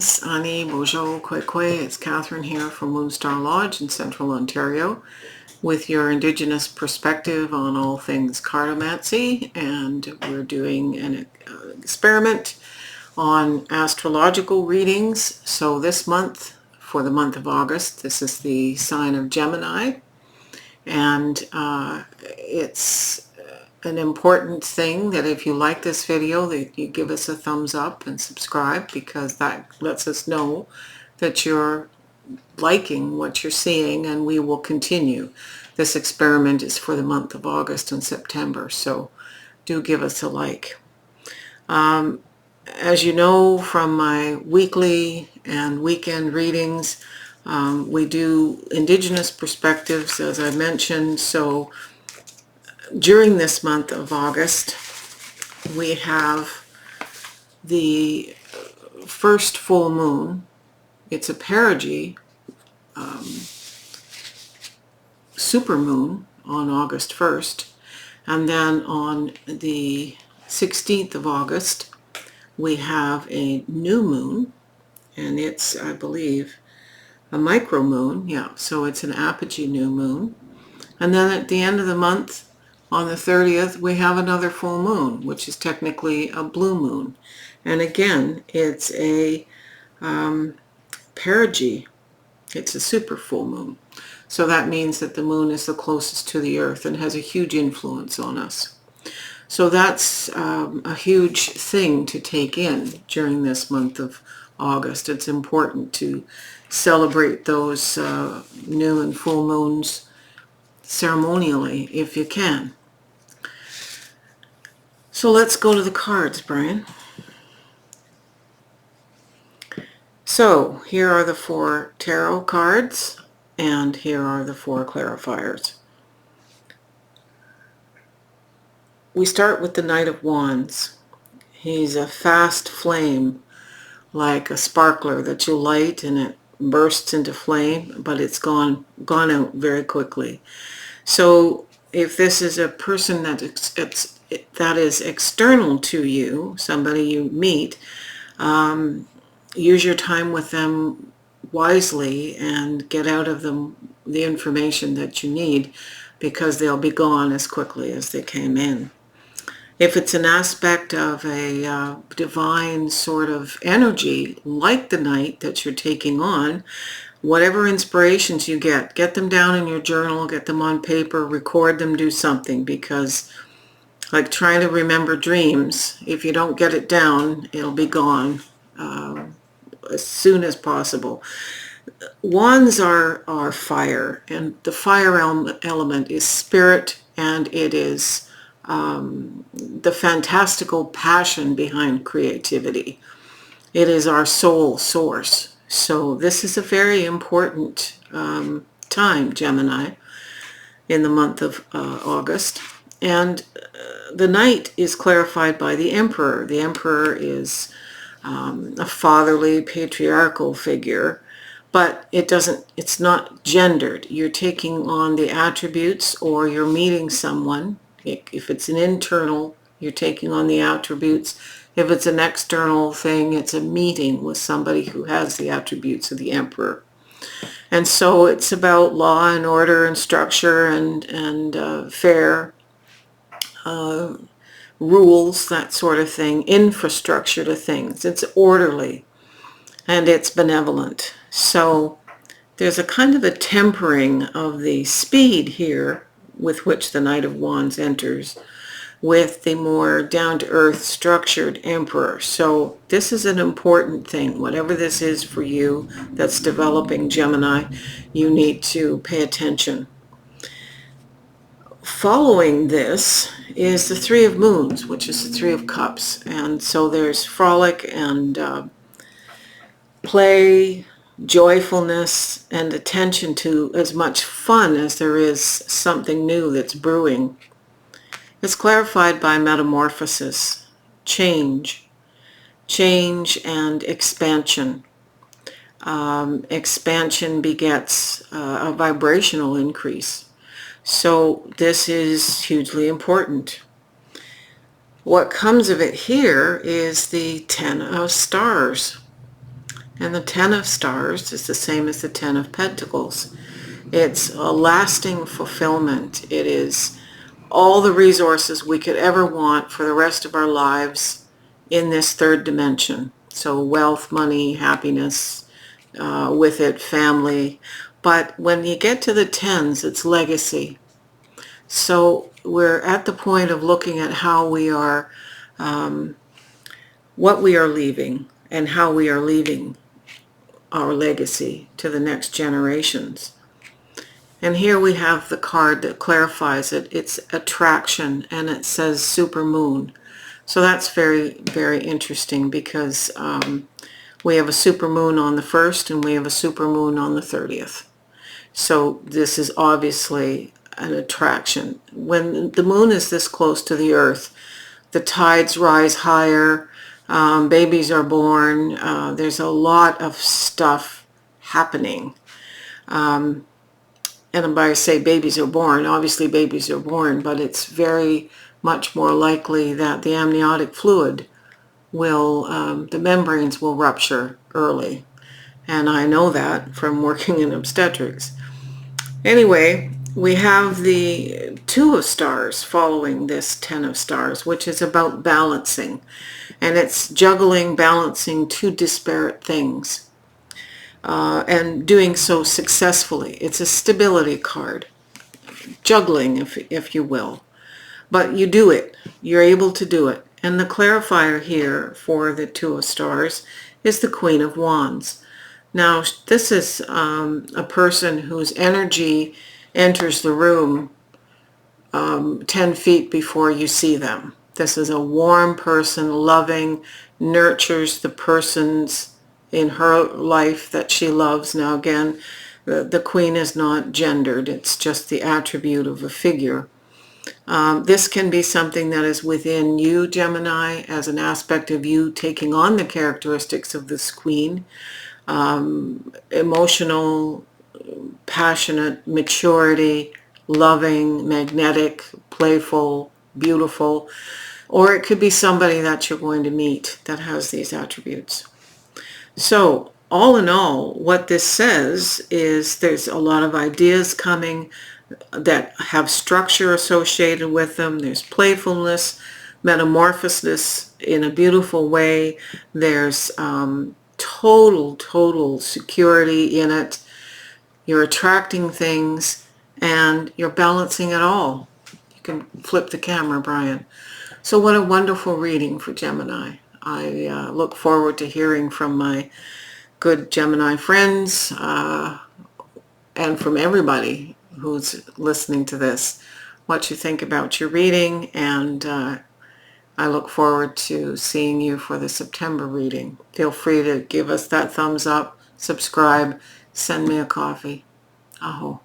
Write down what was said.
Greetings, Ani, Bojo, Kwekwe. It's Catherine here from Moonstarlodge in Central Ontario with your Indigenous perspective on all things cartomancy, and we're doing an experiment on astrological readings. So this month, for the month of August, this is the sign of Gemini, and it's an important thing that if you like this video that you give us a thumbs up and subscribe, because that lets us know that you're liking what you're seeing, and we will continue. This experiment is for the month of August and September, so do give us a like. As you know from my weekly and weekend readings, we do Indigenous perspectives, as I mentioned. So during this month of August, we have the first full moon. It's a perigee supermoon on August 1st. And then on the 16th of August, we have a new moon, and it's, I believe, a micro moon. Yeah, so it's an apogee new moon. And then at the end of the month, on the 30th, we have another full moon, which is technically a blue moon. And again, it's a perigee. It's a super full moon. So that means that the moon is the closest to the earth and has a huge influence on us. So that's a huge thing to take in during this month of August. It's important to celebrate those new and full moons ceremonially if you can. So let's go to the cards, Brian. So here are the 4 tarot cards, and here are the 4 clarifiers. We start with the Knight of Wands. He's a fast flame, like a sparkler that you light and it bursts into flame, but it's gone out very quickly. So if this is a person that is external to you, somebody you meet, use your time with them wisely and get out of them the information that you need, because they'll be gone as quickly as they came in. If it's an aspect of a divine sort of energy, like the Knight that you're taking on, whatever inspirations you get them down in your journal, get them on paper, record them, do something, because like trying to remember dreams, if you don't get it down, it'll be gone as soon as possible. Wands are fire, and the fire element is spirit, and it is the fantastical passion behind creativity. It is our soul source. So this is a very important time, Gemini, in the month of August. And the Knight is clarified by the Emperor. The Emperor is a fatherly, patriarchal figure, but it's not gendered. You're taking on the attributes, or you're meeting someone. If it's an internal, you're taking on the attributes. If it's an external thing, it's a meeting with somebody who has the attributes of the Emperor. And so it's about law and order and structure and fair rules, that sort of thing, infrastructure to things. It's orderly and it's benevolent. So there's a kind of a tempering of the speed here with which the Knight of Wands enters, with the more down-to-earth structured Emperor. So this is an important thing. Whatever this is for you that's developing, Gemini, you need to pay attention. Following this is the 3 of Moons, which is the 3 of Cups. And so there's frolic and play, joyfulness, and attention to as much fun as there is something new that's brewing. It's clarified by metamorphosis, change and expansion. Expansion begets a vibrational increase. So this is hugely important. What comes of it here is the 10 of Stars. And the Ten of Stars is the same as the Ten of Pentacles. It's a lasting fulfillment. It is all the resources we could ever want for the rest of our lives in this third dimension. So wealth, money, happiness, with it, family. But when you get to the tens, it's legacy. So we're at the point of looking at how we are, what we are leaving and how we are leaving our legacy to the next generations. And here we have the card that clarifies it. It's attraction, and it says supermoon. So that's very, very interesting because we have a supermoon on the 1st and we have a supermoon on the 30th. So this is obviously an attraction. When the moon is this close to the earth, the tides rise higher, babies are born, there's a lot of stuff happening. And by I say babies are born, obviously babies are born, but it's very much more likely that the amniotic fluid will, the membranes will rupture early. And I know that from working in obstetrics. Anyway, we have the Two of Stars following this Ten of Stars, which is about balancing. And it's juggling, balancing two disparate things. And doing so successfully. It's a stability card, juggling, if you will. But you do it. You're able to do it. And the clarifier here for the Two of Stars is the Queen of Wands. Now, this is a person whose energy enters the room 10 feet before you see them. This is a warm person, loving, nurtures the persons in her life that she loves. Now again, the queen is not gendered. It's just the attribute of a figure. This can be something that is within you, Gemini, as an aspect of you taking on the characteristics of this queen. Emotional, passionate, maturity, loving, magnetic, playful, beautiful. Or it could be somebody that you're going to meet that has these attributes. So all in all, what this says is there's a lot of ideas coming that have structure associated with them. There's playfulness, metamorphosis in a beautiful way. There's total security in it. You're attracting things and you're balancing it all. You can flip the camera, Brian. So what a wonderful reading for Gemini. I look forward to hearing from my good Gemini friends and from everybody who's listening to this, what you think about your reading, and I look forward to seeing you for the September reading. Feel free to give us that thumbs up, subscribe, send me a coffee. Aho.